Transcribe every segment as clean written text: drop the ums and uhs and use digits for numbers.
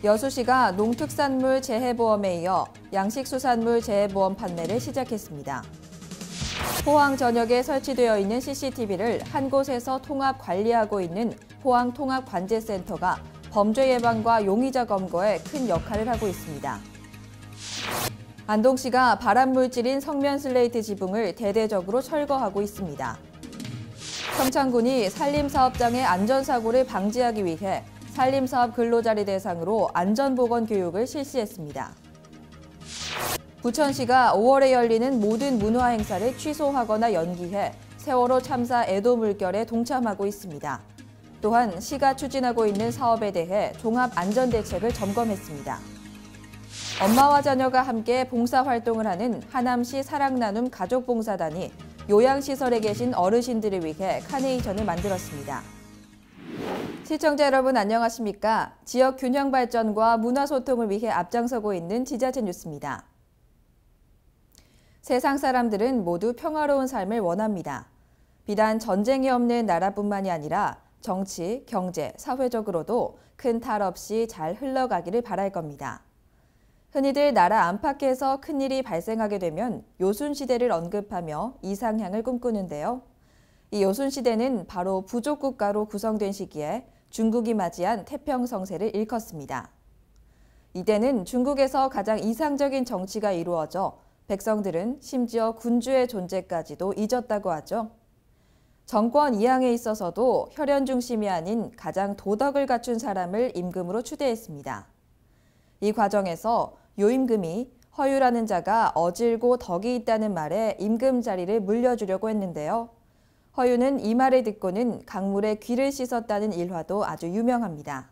여수시가 농특산물 재해보험에 이어 양식수산물 재해보험 판매를 시작했습니다. 포항 전역에 설치되어 있는 CCTV를 한 곳에서 통합 관리하고 있는 포항통합관제센터가 범죄 예방과 용의자 검거에 큰 역할을 하고 있습니다. 안동시가 발암물질인 성면 슬레이트 지붕을 대대적으로 철거하고 있습니다. 평창군이 산림사업장의 안전사고를 방지하기 위해 산림사업 근로자를 대상으로 안전보건 교육을 실시했습니다. 부천시가 5월에 열리는 모든 문화행사를 취소하거나 연기해 세월호 참사 애도 물결에 동참하고 있습니다. 또한 시가 추진하고 있는 사업에 대해 종합안전대책을 점검했습니다. 엄마와 자녀가 함께 봉사활동을 하는 하남시 사랑나눔 가족봉사단이 요양시설에 계신 어르신들을 위해 카네이션을 만들었습니다. 시청자 여러분 안녕하십니까? 지역 균형 발전과 문화 소통을 위해 앞장서고 있는 지자체 뉴스입니다. 세상 사람들은 모두 평화로운 삶을 원합니다. 비단 전쟁이 없는 나라뿐만이 아니라 정치, 경제, 사회적으로도 큰 탈 없이 잘 흘러가기를 바랄 겁니다. 흔히들 나라 안팎에서 큰일이 발생하게 되면 요순시대를 언급하며 이상향을 꿈꾸는데요. 이 요순시대는 바로 부족국가로 구성된 시기에 중국이 맞이한 태평성세를 일컫습니다. 이때는 중국에서 가장 이상적인 정치가 이루어져 백성들은 심지어 군주의 존재까지도 잊었다고 하죠. 정권 이양에 있어서도 혈연 중심이 아닌 가장 도덕을 갖춘 사람을 임금으로 추대했습니다. 이 과정에서 요임금이 허유라는 자가 어질고 덕이 있다는 말에 임금 자리를 물려주려고 했는데요. 허유는 이 말을 듣고는 강물에 귀를 씻었다는 일화도 아주 유명합니다.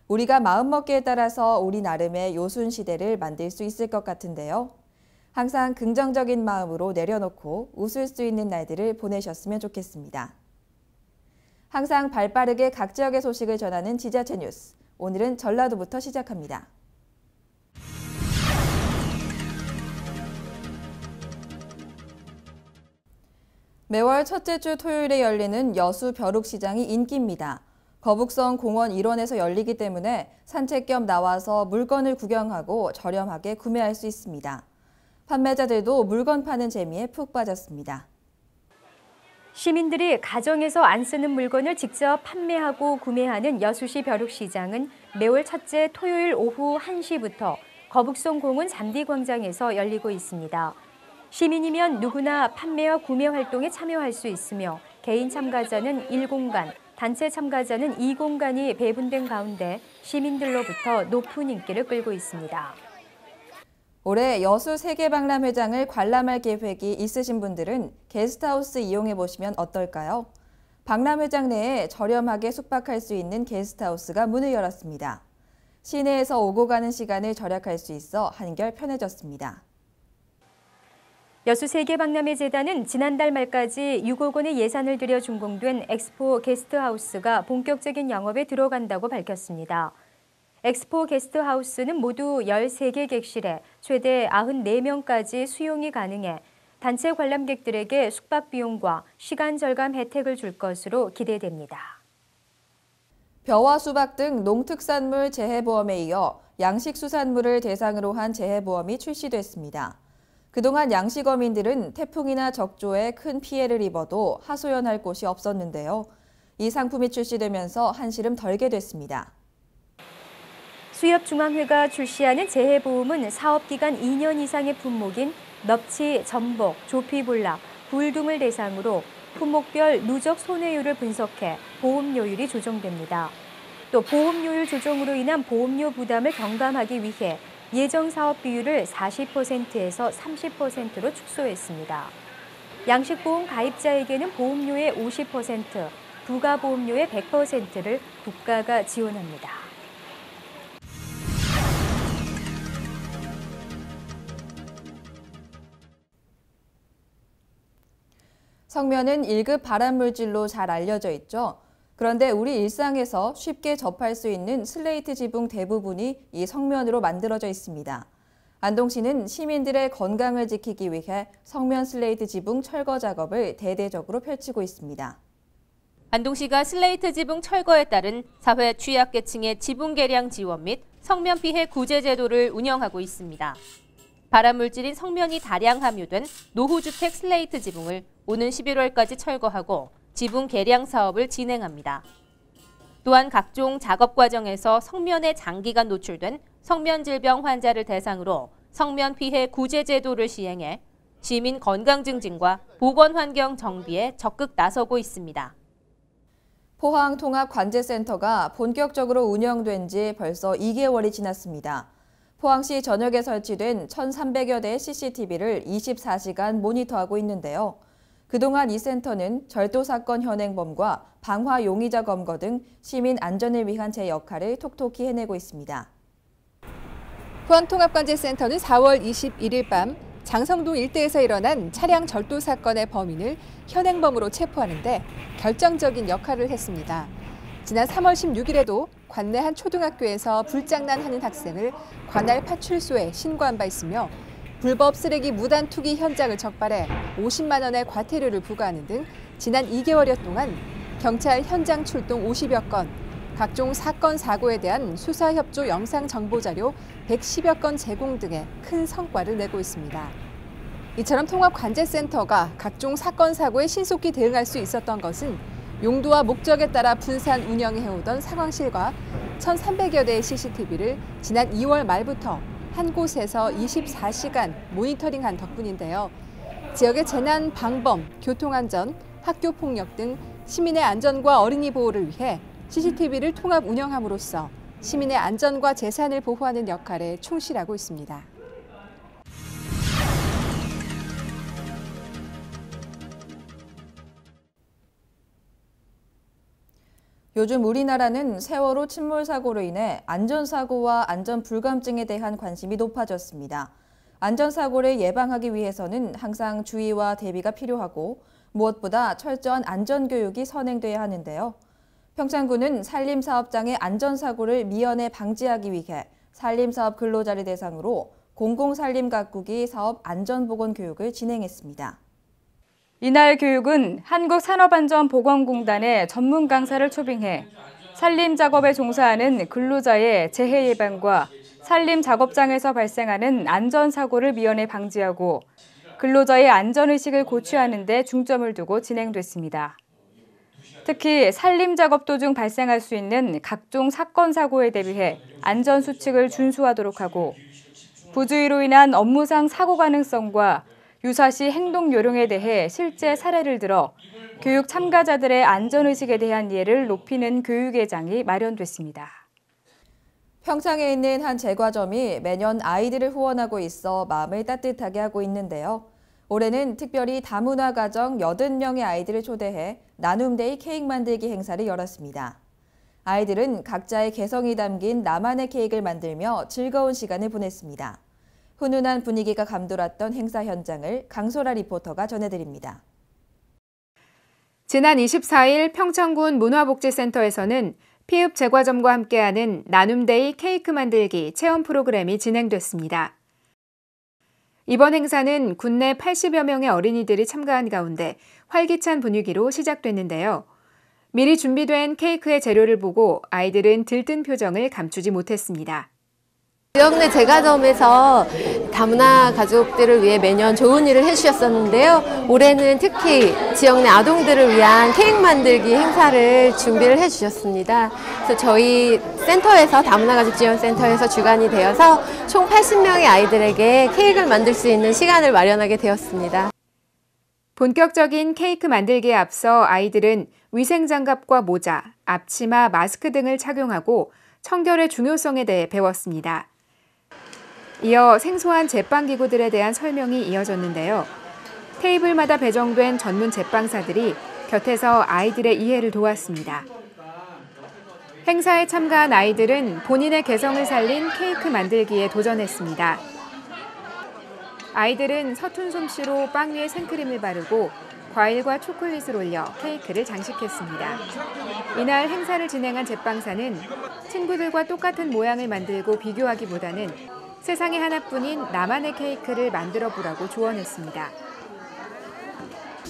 우리가 마음먹기에 따라서 우리 나름의 요순시대를 만들 수 있을 것 같은데요. 항상 긍정적인 마음으로 내려놓고 웃을 수 있는 날들을 보내셨으면 좋겠습니다. 항상 발빠르게 각 지역의 소식을 전하는 지자체 뉴스. 오늘은 전라도부터 시작합니다. 매월 첫째 주 토요일에 열리는 여수 벼룩시장이 인기입니다. 거북선 공원 일원에서 열리기 때문에 산책 겸 나와서 물건을 구경하고 저렴하게 구매할 수 있습니다. 판매자들도 물건 파는 재미에 푹 빠졌습니다. 시민들이 가정에서 안 쓰는 물건을 직접 판매하고 구매하는 여수시 벼룩시장은 매월 첫째 토요일 오후 1시부터 거북선 공원 잔디광장에서 열리고 있습니다. 시민이면 누구나 판매와 구매 활동에 참여할 수 있으며 개인 참가자는 1공간, 단체 참가자는 2공간이 배분된 가운데 시민들로부터 높은 인기를 끌고 있습니다. 올해 여수 세계박람회장을 관람할 계획이 있으신 분들은 게스트하우스 이용해 보시면 어떨까요? 박람회장 내에 저렴하게 숙박할 수 있는 게스트하우스가 문을 열었습니다. 시내에서 오고 가는 시간을 절약할 수 있어 한결 편해졌습니다. 여수 세계박람회재단은 지난달 말까지 6억 원의 예산을 들여 준공된 엑스포 게스트하우스가 본격적인 영업에 들어간다고 밝혔습니다. 엑스포 게스트하우스는 모두 13개 객실에 최대 94명까지 수용이 가능해 단체 관람객들에게 숙박 비용과 시간 절감 혜택을 줄 것으로 기대됩니다. 벼와 수박 등 농특산물 재해보험에 이어 양식수산물을 대상으로 한 재해보험이 출시됐습니다. 그동안 양식어민들은 태풍이나 적조에 큰 피해를 입어도 하소연할 곳이 없었는데요. 이 상품이 출시되면서 한시름 덜게 됐습니다. 수협중앙회가 출시하는 재해보험은 사업기간 2년 이상의 품목인 넙치, 전복, 조피볼락, 굴 등을 대상으로 품목별 누적 손해율을 분석해 보험료율이 조정됩니다. 또 보험료율 조정으로 인한 보험료 부담을 경감하기 위해 예정 사업 비율을 40%에서 30%로 축소했습니다. 양식보험 가입자에게는 보험료의 50%, 부가보험료의 100%를 국가가 지원합니다. 성면은 1급 발암물질로 잘 알려져 있죠. 그런데 우리 일상에서 쉽게 접할 수 있는 슬레이트 지붕 대부분이 이 성면으로 만들어져 있습니다. 안동시는 시민들의 건강을 지키기 위해 성면 슬레이트 지붕 철거 작업을 대대적으로 펼치고 있습니다. 안동시가 슬레이트 지붕 철거에 따른 사회 취약계층의 지붕 개량 지원 및 성면 피해 구제 제도를 운영하고 있습니다. 발암물질인 성면이 다량 함유된 노후주택 슬레이트 지붕을 오는 11월까지 철거하고 지붕 개량 사업을 진행합니다. 또한 각종 작업 과정에서 성면에 장기간 노출된 성면 질병 환자를 대상으로 성면 피해 구제 제도를 시행해 시민 건강 증진과 보건 환경 정비에 적극 나서고 있습니다. 포항 통합관제센터가 본격적으로 운영된 지 벌써 2개월이 지났습니다. 포항시 전역에 설치된 1,300여 대의 CCTV를 24시간 모니터하고 있는데요. 그동안 이 센터는 절도 사건 현행범과 방화 용의자 검거 등 시민 안전을 위한 제 역할을 톡톡히 해내고 있습니다. 포항통합관제센터는 4월 21일 밤 장성동 일대에서 일어난 차량 절도 사건의 범인을 현행범으로 체포하는 데 결정적인 역할을 했습니다. 지난 3월 16일에도 관내 한 초등학교에서 불장난하는 학생을 관할 파출소에 신고한 바 있으며 불법 쓰레기 무단 투기 현장을 적발해 50만 원의 과태료를 부과하는 등 지난 2개월여 동안 경찰 현장 출동 50여 건, 각종 사건 사고에 대한 수사 협조 영상 정보 자료 110여 건 제공 등의 큰 성과를 내고 있습니다. 이처럼 통합관제센터가 각종 사건 사고에 신속히 대응할 수 있었던 것은 용도와 목적에 따라 분산 운영해오던 상황실과 1,300여 대의 CCTV를 지난 2월 말부터 한 곳에서 24시간 모니터링한 덕분인데요. 지역의 재난 방범, 교통안전, 학교폭력 등 시민의 안전과 어린이 보호를 위해 CCTV를 통합 운영함으로써 시민의 안전과 재산을 보호하는 역할에 충실하고 있습니다. 요즘 우리나라는 세월호 침몰 사고로 인해 안전사고와 안전불감증에 대한 관심이 높아졌습니다. 안전사고를 예방하기 위해서는 항상 주의와 대비가 필요하고 무엇보다 철저한 안전교육이 선행돼야 하는데요. 평창군은 산림사업장의 안전사고를 미연에 방지하기 위해 산림사업 근로자를 대상으로 공공산림가꾸기 사업 안전보건교육을 진행했습니다. 이날 교육은 한국산업안전보건공단의 전문 강사를 초빙해 산림 작업에 종사하는 근로자의 재해 예방과 산림 작업장에서 발생하는 안전사고를 미연에 방지하고 근로자의 안전의식을 고취하는 데 중점을 두고 진행됐습니다. 특히 산림 작업 도중 발생할 수 있는 각종 사건 사고에 대비해 안전수칙을 준수하도록 하고 부주의로 인한 업무상 사고 가능성과 유사시 행동 요령에 대해 실제 사례를 들어 교육 참가자들의 안전의식에 대한 이해를 높이는 교육회장이 마련됐습니다. 평창에 있는 한 제과점이 매년 아이들을 후원하고 있어 마음을 따뜻하게 하고 있는데요. 올해는 특별히 다문화 가정 80명의 아이들을 초대해 나눔데이 케이크 만들기 행사를 열었습니다. 아이들은 각자의 개성이 담긴 나만의 케이크를 만들며 즐거운 시간을 보냈습니다. 훈훈한 분위기가 감돌았던 행사 현장을 강소라 리포터가 전해드립니다. 지난 24일 평창군 문화복지센터에서는 피읍 제과점과 함께하는 나눔데이 케이크 만들기 체험 프로그램이 진행됐습니다. 이번 행사는 국내 80여 명의 어린이들이 참가한 가운데 활기찬 분위기로 시작됐는데요. 미리 준비된 케이크의 재료를 보고 아이들은 들뜬 표정을 감추지 못했습니다. 지역 내 제과점에서 다문화 가족들을 위해 매년 좋은 일을 해주셨었는데요. 올해는 특히 지역 내 아동들을 위한 케이크 만들기 행사를 준비를 해주셨습니다. 그래서 저희 센터에서 다문화가족지원센터에서 주관이 되어서 총 80명의 아이들에게 케이크를 만들 수 있는 시간을 마련하게 되었습니다. 본격적인 케이크 만들기에 앞서 아이들은 위생장갑과 모자, 앞치마, 마스크 등을 착용하고 청결의 중요성에 대해 배웠습니다. 이어 생소한 제빵기구들에 대한 설명이 이어졌는데요. 테이블마다 배정된 전문 제빵사들이 곁에서 아이들의 이해를 도왔습니다. 행사에 참가한 아이들은 본인의 개성을 살린 케이크 만들기에 도전했습니다. 아이들은 서툰 솜씨로 빵 위에 생크림을 바르고 과일과 초콜릿을 올려 케이크를 장식했습니다. 이날 행사를 진행한 제빵사는 친구들과 똑같은 모양을 만들고 비교하기보다는 세상에 하나뿐인 나만의 케이크를 만들어 보라고 조언했습니다.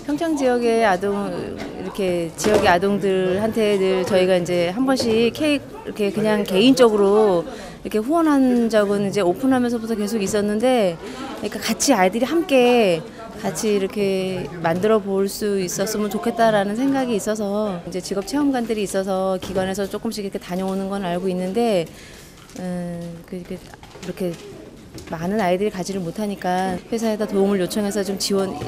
평창 지역의 이렇게 지역의 아동들한테 늘 저희가 이제 한 번씩 케이크 이렇게 그냥 개인적으로 이렇게 후원한 적은 이제 오픈하면서부터 계속 있었는데, 그러니까 같이 아이들이 함께 같이 이렇게 만들어 볼 수 있었으면 좋겠다라는 생각이 있어서 이제 직업 체험관들이 있어서 기관에서 조금씩 이렇게 다녀오는 건 알고 있는데, 이렇게 많은 아이들이 가지를 못하니까 회사에다 도움을 요청해서 좀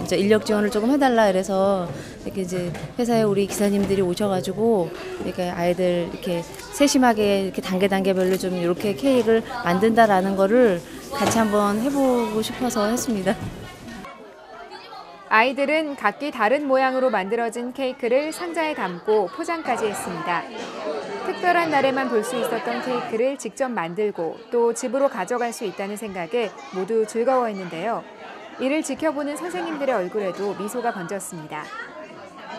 이제 인력 지원을 조금 해달라 그래서 이렇게 이제 회사에 우리 기사님들이 오셔가지고 이렇게 아이들 이렇게 세심하게 이렇게 단계별로 좀 이렇게 케이크를 만든다라는 거를 같이 한번 해보고 싶어서 했습니다. 아이들은 각기 다른 모양으로 만들어진 케이크를 상자에 담고 포장까지 했습니다. 특별한 날에만 볼 수 있었던 케이크를 직접 만들고 또 집으로 가져갈 수 있다는 생각에 모두 즐거워했는데요. 이를 지켜보는 선생님들의 얼굴에도 미소가 번졌습니다.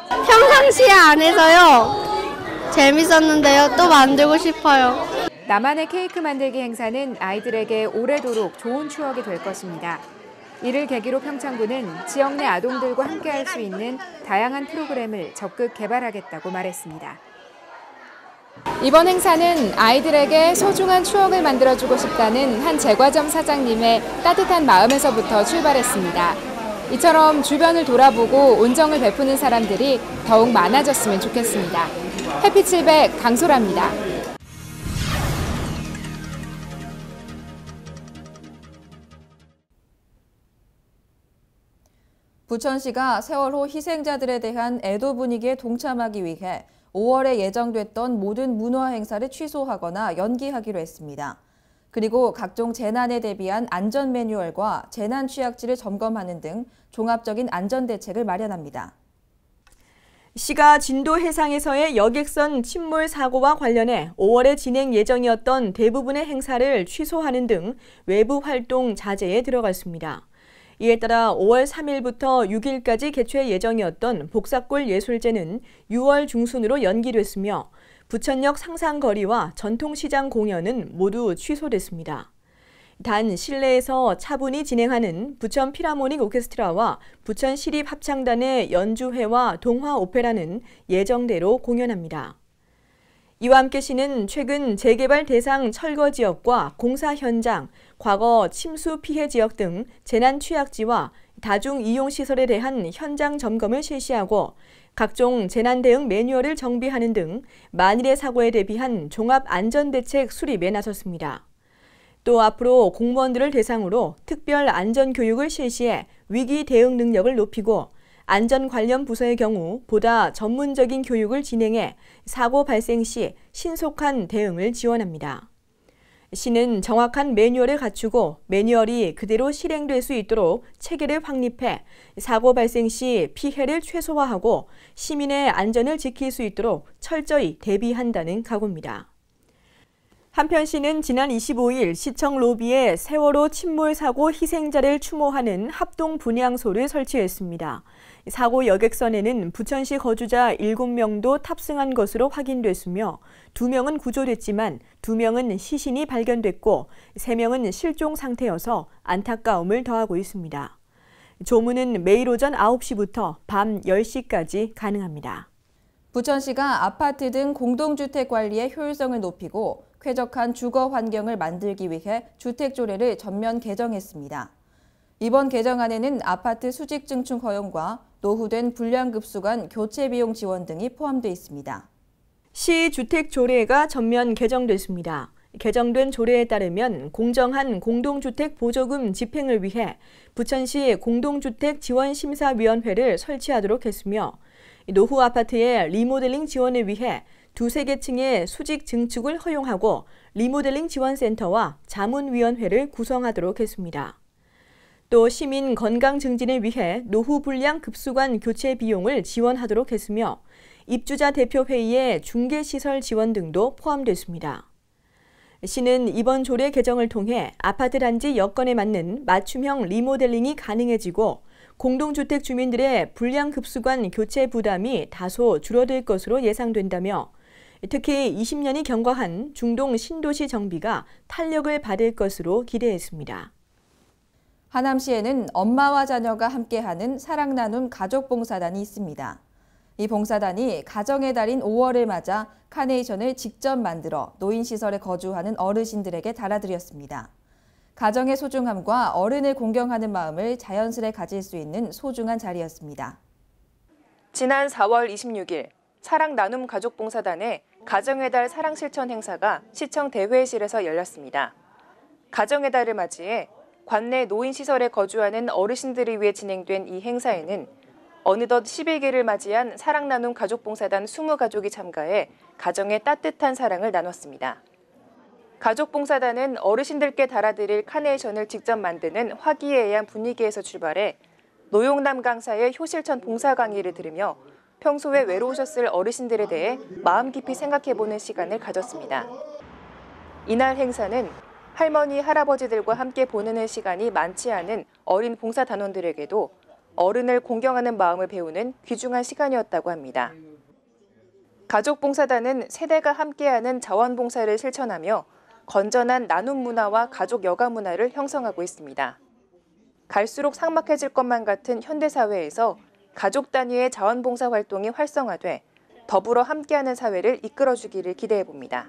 평상시에 안 해서요. 재밌었는데요. 또 만들고 싶어요. 나만의 케이크 만들기 행사는 아이들에게 오래도록 좋은 추억이 될 것입니다. 이를 계기로 평창구는 지역 내 아동들과 함께할 수 있는 다양한 프로그램을 적극 개발하겠다고 말했습니다. 이번 행사는 아이들에게 소중한 추억을 만들어주고 싶다는 한 제과점 사장님의 따뜻한 마음에서부터 출발했습니다. 이처럼 주변을 돌아보고 온정을 베푸는 사람들이 더욱 많아졌으면 좋겠습니다. 해피칠백 강소라입니다. 부천시가 세월호 희생자들에 대한 애도 분위기에 동참하기 위해 5월에 예정됐던 모든 문화 행사를 취소하거나 연기하기로 했습니다. 그리고 각종 재난에 대비한 안전 매뉴얼과 재난 취약지를 점검하는 등 종합적인 안전 대책을 마련합니다. 시가 진도 해상에서의 여객선 침몰 사고와 관련해 5월에 진행 예정이었던 대부분의 행사를 취소하는 등 외부 활동 자제에 들어갔습니다. 이에 따라 5월 3일부터 6일까지 개최 예정이었던 복사골 예술제는 6월 중순으로 연기됐으며 부천역 상상거리와 전통시장 공연은 모두 취소됐습니다. 단 실내에서 차분히 진행하는 부천 필하모닉 오케스트라와 부천 시립합창단의 연주회와 동화 오페라는 예정대로 공연합니다. 이와 함께 시는 최근 재개발 대상 철거 지역과 공사 현장, 과거 침수 피해 지역 등 재난 취약지와 다중 이용 시설에 대한 현장 점검을 실시하고 각종 재난 대응 매뉴얼을 정비하는 등 만일의 사고에 대비한 종합 안전대책 수립에 나섰습니다. 또 앞으로 공무원들을 대상으로 특별 안전 교육을 실시해 위기 대응 능력을 높이고 안전 관련 부서의 경우 보다 전문적인 교육을 진행해 사고 발생 시 신속한 대응을 지원합니다. 시는 정확한 매뉴얼을 갖추고 매뉴얼이 그대로 실행될 수 있도록 체계를 확립해 사고 발생 시 피해를 최소화하고 시민의 안전을 지킬 수 있도록 철저히 대비한다는 각오입니다. 한편 시는 지난 25일 시청 로비에 세월호 침몰 사고 희생자를 추모하는 합동 분향소를 설치했습니다. 사고 여객선에는 부천시 거주자 7명도 탑승한 것으로 확인됐으며 2명은 구조됐지만 2명은 시신이 발견됐고 3명은 실종 상태여서 안타까움을 더하고 있습니다. 조문은 매일 오전 9시부터 밤 10시까지 가능합니다. 부천시가 아파트 등 공동주택 관리의 효율성을 높이고 쾌적한 주거 환경을 만들기 위해 주택조례를 전면 개정했습니다. 이번 개정안에는 아파트 수직 증축 허용과 노후된 불량급수관 교체 비용 지원 등이 포함되어 있습니다. 시 주택조례가 전면 개정됐습니다. 개정된 조례에 따르면 공정한 공동주택 보조금 집행을 위해 부천시 공동주택지원심사위원회를 설치하도록 했으며 노후 아파트의 리모델링 지원을 위해 2~3개 수직 증축을 허용하고 리모델링 지원센터와 자문위원회를 구성하도록 했습니다. 또 시민 건강 증진을 위해 노후 불량 급수관 교체 비용을 지원하도록 했으며 입주자 대표회의에 중개시설 지원 등도 포함됐습니다. 시는 이번 조례 개정을 통해 아파트 단지 여건에 맞는 맞춤형 리모델링이 가능해지고 공동주택 주민들의 불량 급수관 교체 부담이 다소 줄어들 것으로 예상된다며 특히 20년이 경과한 중동 신도시 정비가 탄력을 받을 것으로 기대했습니다. 하남시에는 엄마와 자녀가 함께하는 사랑 나눔 가족봉사단이 있습니다. 이 봉사단이 가정의 달인 5월을 맞아 카네이션을 직접 만들어 노인시설에 거주하는 어르신들에게 달아드렸습니다. 가정의 소중함과 어른을 공경하는 마음을 자연스레 가질 수 있는 소중한 자리였습니다. 지난 4월 26일 사랑 나눔 가족봉사단의 가정의 달 사랑실천 행사가 시청 대회실에서 열렸습니다. 가정의 달을 맞이해 관내 노인시설에 거주하는 어르신들을 위해 진행된 이 행사에는 어느덧 11기를 맞이한 사랑 나눔 가족봉사단 20가족이 참가해 가정의 따뜻한 사랑을 나눴습니다. 가족봉사단은 어르신들께 달아드릴 카네이션을 직접 만드는 화기애애한 분위기에서 출발해 노용남 강사의 효실천 봉사 강의를 들으며 평소에 외로우셨을 어르신들에 대해 마음 깊이 생각해보는 시간을 가졌습니다. 이날 행사는 할머니, 할아버지들과 함께 보내는 시간이 많지 않은 어린 봉사단원들에게도 어른을 공경하는 마음을 배우는 귀중한 시간이었다고 합니다. 가족봉사단은 세대가 함께하는 자원봉사를 실천하며 건전한 나눔 문화와 가족 여가 문화를 형성하고 있습니다. 갈수록 삭막해질 것만 같은 현대사회에서 가족 단위의 자원봉사 활동이 활성화돼 더불어 함께하는 사회를 이끌어주기를 기대해봅니다.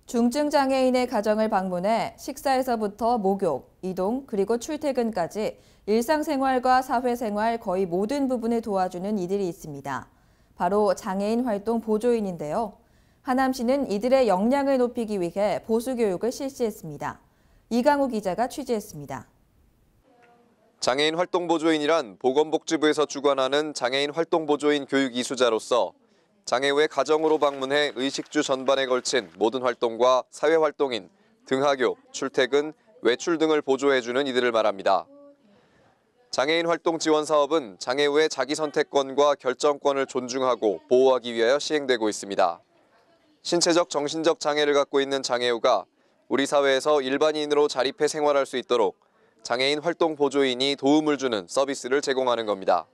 중증 장애인의 가정을 방문해 식사에서부터 목욕, 이동, 그리고 출퇴근까지 일상생활과 사회생활 거의 모든 부분을 도와주는 이들이 있습니다. 바로 장애인 활동 보조인인데요. 하남시는 이들의 역량을 높이기 위해 보수교육을 실시했습니다. 이강우 기자가 취재했습니다. 장애인 활동보조인이란 보건복지부에서 주관하는 장애인 활동보조인 교육 이수자로서 장애 후에 가정으로 방문해 의식주 전반에 걸친 모든 활동과 사회활동인, 등하교, 출퇴근, 외출 등을 보조해주는 이들을 말합니다. 장애인 활동 지원 사업은 장애 후의 자기 선택권과 결정권을 존중하고 보호하기 위하여 시행되고 있습니다. 신체적, 정신적 장애를 갖고 있는 장애우가 우리 사회에서 일반인으로 자립해 생활할 수 있도록 장애인 활동 보조인이 도움을 주는 서비스를 제공하는 겁니다.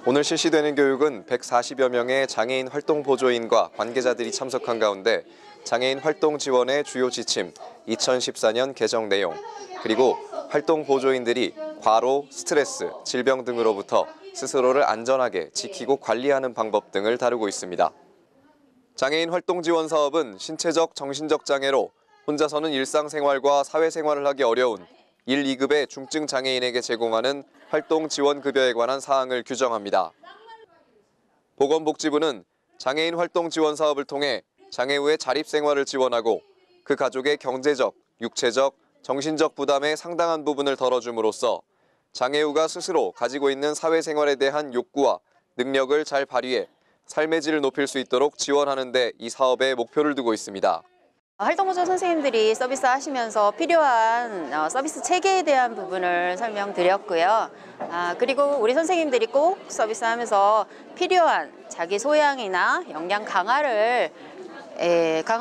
오늘 실시되는 교육은 140여 명의 장애인 활동 보조인과 관계자들이 참석한 가운데 장애인 활동 지원의 주요 지침, 2014년 개정 내용, 그리고 활동 보조인들이 과로, 스트레스, 질병 등으로부터 스스로를 안전하게 지키고 관리하는 방법 등을 다루고 있습니다. 장애인 활동 지원 사업은 신체적, 정신적 장애로 혼자서는 일상생활과 사회생활을 하기 어려운 1, 2급의 중증 장애인에게 제공하는 활동 지원 급여에 관한 사항을 규정합니다. 보건복지부는 장애인 활동 지원 사업을 통해 장애 후의 자립생활을 지원하고 그 가족의 경제적, 육체적, 정신적 부담의 상당한 부분을 덜어줌으로써 장애 후가 스스로 가지고 있는 사회생활에 대한 욕구와 능력을 잘 발휘해 삶의 질을 높일 수 있도록 지원하는 데 이 사업에 목표를 두고 있습니다. 활동보조 선생님들이 서비스 하시면서 필요한 서비스 체계에 대한 부분을 설명드렸고요. 그리고 우리 선생님들이 꼭 서비스하면서 필요한 자기 소양이나 역량 강화를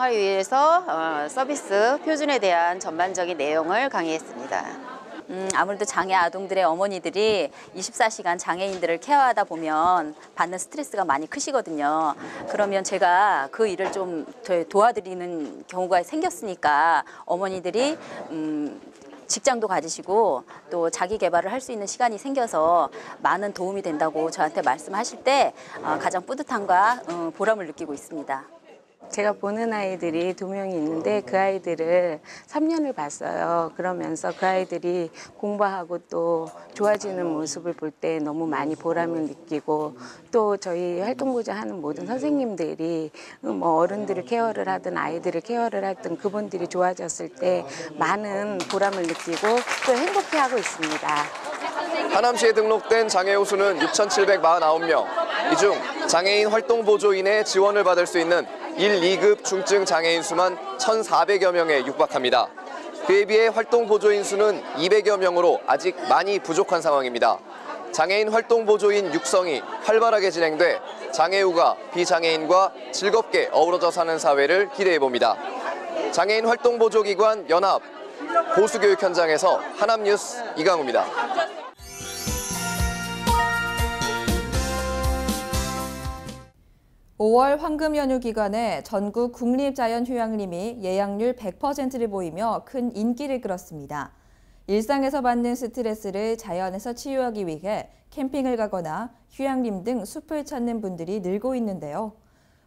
위해서 서비스 표준에 대한 전반적인 내용을 강의했습니다. 아무래도 장애 아동들의 어머니들이 24시간 장애인들을 케어하다 보면 받는 스트레스가 많이 크시거든요. 그러면 제가 그 일을 좀 도와드리는 경우가 생겼으니까 어머니들이 직장도 가지시고 또 자기 개발을 할 수 있는 시간이 생겨서 많은 도움이 된다고 저한테 말씀하실 때 가장 뿌듯함과 보람을 느끼고 있습니다. 제가 보는 아이들이 2명이 있는데 그 아이들을 3년을 봤어요. 그러면서 그 아이들이 공부하고 또 좋아지는 모습을 볼 때 너무 많이 보람을 느끼고 또 저희 활동보조 하는 모든 선생님들이 뭐 어른들을 케어를 하든 아이들을 케어를 하든 그분들이 좋아졌을 때 많은 보람을 느끼고 또 행복해하고 있습니다. 하남시에 등록된 장애우 수는 6,749명. 이 중 장애인 활동보조인의 지원을 받을 수 있는 1, 2급 중증 장애인 수만 1,400여 명에 육박합니다. 그에 비해 활동보조인 수는 200여 명으로 아직 많이 부족한 상황입니다. 장애인 활동보조인 육성이 활발하게 진행돼 장애우가 비장애인과 즐겁게 어우러져 사는 사회를 기대해봅니다. 장애인 활동보조기관 연합 보수교육 현장에서 하남뉴스 이강우입니다. 5월 황금 연휴 기간에 전국 국립자연휴양림이 예약률 100%를 보이며 큰 인기를 끌었습니다. 일상에서 받는 스트레스를 자연에서 치유하기 위해 캠핑을 가거나 휴양림 등 숲을 찾는 분들이 늘고 있는데요.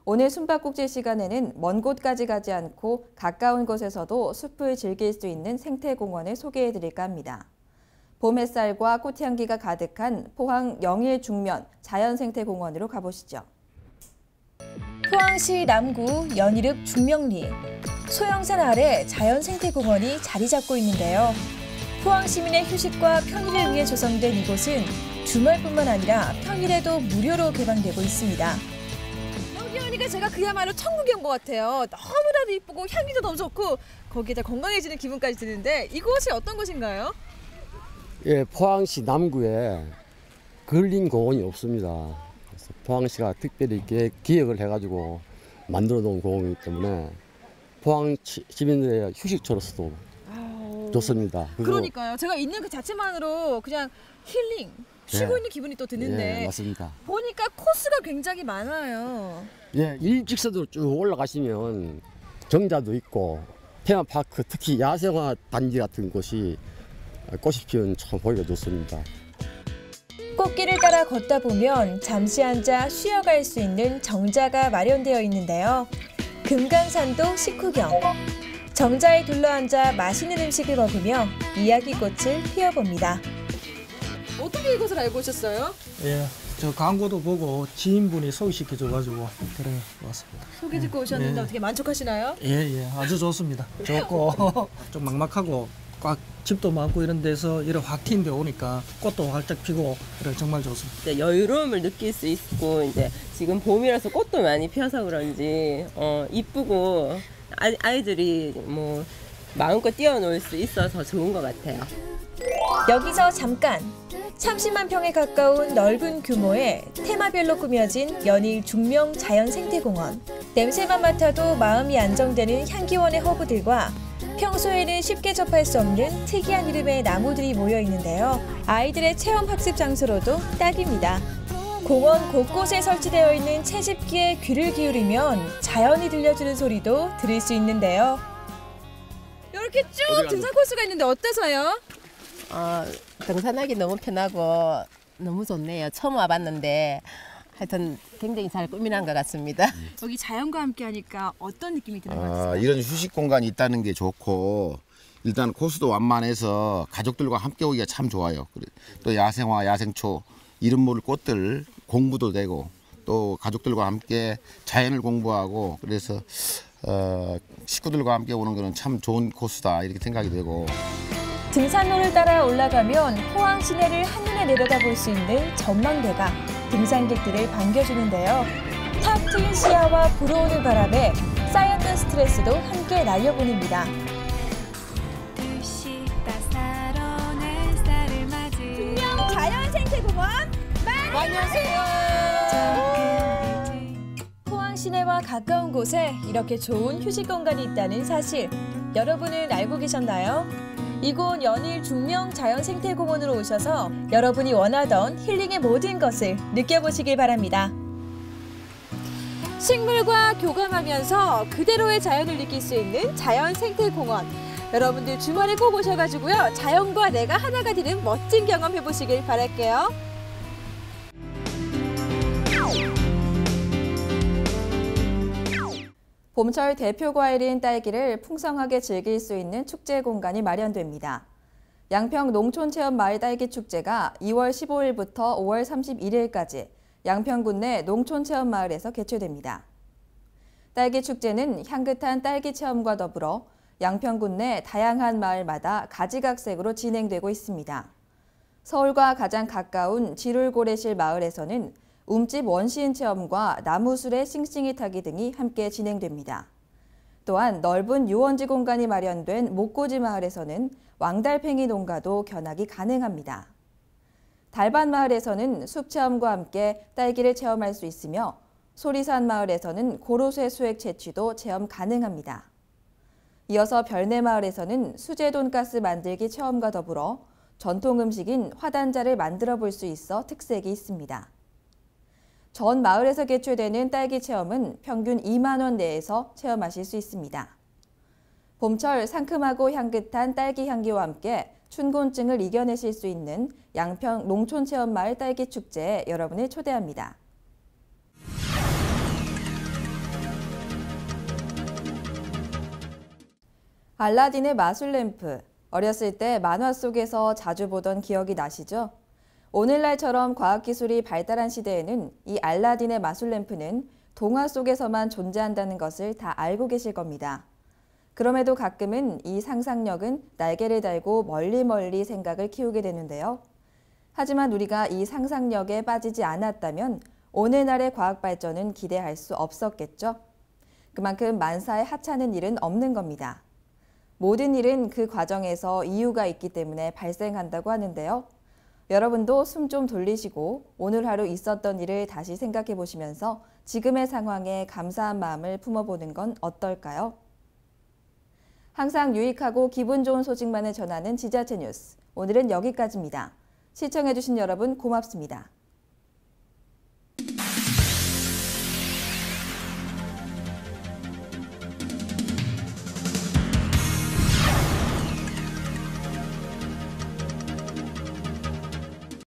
오늘 숨바꼭질 시간에는 먼 곳까지 가지 않고 가까운 곳에서도 숲을 즐길 수 있는 생태공원을 소개해드릴까 합니다. 봄 햇살과 꽃향기가 가득한 포항 영일중면 자연생태공원으로 가보시죠. 포항시 남구 연일읍 중명리. 소형산 아래 자연생태공원이 자리 잡고 있는데요. 포항 시민의 휴식과 편의를 위해 조성된 이곳은 주말뿐만 아니라 평일에도 무료로 개방되고 있습니다. 여기 오니까 제가 그야말로 천국에 온 것 같아요. 너무나도 이쁘고 향기도 너무 좋고 거기에다 건강해지는 기분까지 드는데 이곳이 어떤 곳인가요? 예, 포항시 남구에 걸린 공원이 없습니다. 그래서 포항시가 특별히 기획을 해가지고 만들어 놓은 공원이기 때문에 포항 시민들의 휴식처로서도 좋습니다. 그러니까요. 제가 있는 그 자체만으로 그냥 힐링, 쉬고 있는 기분이 또 드는데 예, 맞습니다. 보니까 코스가 굉장히 많아요. 예, 일직선으로 쭉 올라가시면 정자도 있고 테마파크, 특히 야생화 단지 같은 곳이 꽃이 피우면 참 보기가 좋습니다. 꽃길을 따라 걷다 보면 잠시 앉아 쉬어갈 수 있는 정자가 마련되어 있는데요. 금강산도 식후경. 정자에 둘러앉아 맛있는 음식을 먹으며 이야기꽃을 피워봅니다. 어떻게 이곳을 알고 오셨어요? 예, 저 광고도 보고 지인분이 소개시켜줘가지고 그래 왔습니다. 소개 듣고 오셨는데 예. 어떻게 만족하시나요? 예, 아주 좋습니다. 좋고 좀 막막하고 꽉 집도 많고 이런 데서 이렇게 확 트인 데 오니까 꽃도 활짝 피고 그래 정말 좋습니다. 여유로움을 느낄 수 있고 이제 지금 봄이라서 꽃도 많이 피어서 그런지 이쁘고 아이들이 뭐 마음껏 뛰어놀 수 있어서 좋은 것 같아요. 여기서 잠깐! 30만 평에 가까운 넓은 규모의 테마별로 꾸며진 연일 중명 자연생태공원. 냄새만 맡아도 마음이 안정되는 향기원의 허브들과 평소에는 쉽게 접할 수 없는 특이한 이름의 나무들이 모여 있는데요. 아이들의 체험 학습 장소로도 딱입니다. 공원 곳곳에 설치되어 있는 채집기에 귀를 기울이면 자연이 들려주는 소리도 들을 수 있는데요. 이렇게 쭉 등산 코스가 있는데 어때서요? 등산하기 너무 편하고 너무 좋네요. 처음 와봤는데 하여튼 굉장히 잘 꾸미는 것 같습니다. 여기 자연과 함께 하니까 어떤 느낌이 드는 것 같아요? 이런 휴식 공간이 있다는 게 좋고 일단 코스도 완만해서 가족들과 함께 오기가 참 좋아요. 또 야생화, 야생초 이름 모를 꽃들 공부도 되고 또 가족들과 함께 자연을 공부하고 그래서 식구들과 함께 오는 거는 참 좋은 코스다 이렇게 생각이 되고 등산로를 따라 올라가면 포항 시내를 한눈에 내려다볼 수 있는 전망대가 등산객들을 반겨주는데요. 탁 트인 시야와 불어오는 바람에 쌓였던 스트레스도 함께 날려보냅니다. 중명 자연생태공원 안녕하세요. 포항 시내와 가까운 곳에 이렇게 좋은 휴식 공간이 있다는 사실 여러분은 알고 계셨나요? 이곳 연일 중명 자연생태공원으로 오셔서 여러분이 원하던 힐링의 모든 것을 느껴보시길 바랍니다. 식물과 교감하면서 그대로의 자연을 느낄 수 있는 자연생태공원. 여러분들 주말에 꼭 오셔가지고요. 자연과 내가 하나가 되는 멋진 경험 해보시길 바랄게요. 봄철 대표 과일인 딸기를 풍성하게 즐길 수 있는 축제 공간이 마련됩니다. 양평 농촌체험마을 딸기축제가 2월 15일부터 5월 31일까지 양평군 내 농촌체험마을에서 개최됩니다. 딸기축제는 향긋한 딸기 체험과 더불어 양평군 내 다양한 마을마다 가지각색으로 진행되고 있습니다. 서울과 가장 가까운 지룰고래실 마을에서는 움집 원시인 체험과 나무술의 싱싱이 타기 등이 함께 진행됩니다. 또한 넓은 유원지 공간이 마련된 목고지 마을에서는 왕달팽이 농가도 견학이 가능합니다. 달반 마을에서는 숲 체험과 함께 딸기를 체험할 수 있으며 소리산 마을에서는 고로쇠 수액 채취도 체험 가능합니다. 이어서 별내 마을에서는 수제 돈가스 만들기 체험과 더불어 전통 음식인 화단자를 만들어 볼 수 있어 특색이 있습니다. 전 마을에서 개최되는 딸기 체험은 평균 2만 원 내에서 체험하실 수 있습니다. 봄철 상큼하고 향긋한 딸기 향기와 함께 춘곤증을 이겨내실 수 있는 양평 농촌체험마을 딸기축제에 여러분을 초대합니다. 알라딘의 마술램프, 어렸을 때 만화 속에서 자주 보던 기억이 나시죠? 오늘날처럼 과학기술이 발달한 시대에는 이 알라딘의 마술램프는 동화 속에서만 존재한다는 것을 다 알고 계실 겁니다. 그럼에도 가끔은 이 상상력은 날개를 달고 멀리 생각을 키우게 되는데요. 하지만 우리가 이 상상력에 빠지지 않았다면 오늘날의 과학 발전은 기대할 수 없었겠죠. 그만큼 만사에 하찮은 일은 없는 겁니다. 모든 일은 그 과정에서 이유가 있기 때문에 발생한다고 하는데요. 여러분도 숨 좀 돌리시고 오늘 하루 있었던 일을 다시 생각해 보시면서 지금의 상황에 감사한 마음을 품어보는 건 어떨까요? 항상 유익하고 기분 좋은 소식만을 전하는 지자체 뉴스. 오늘은 여기까지입니다. 시청해주신 여러분 고맙습니다.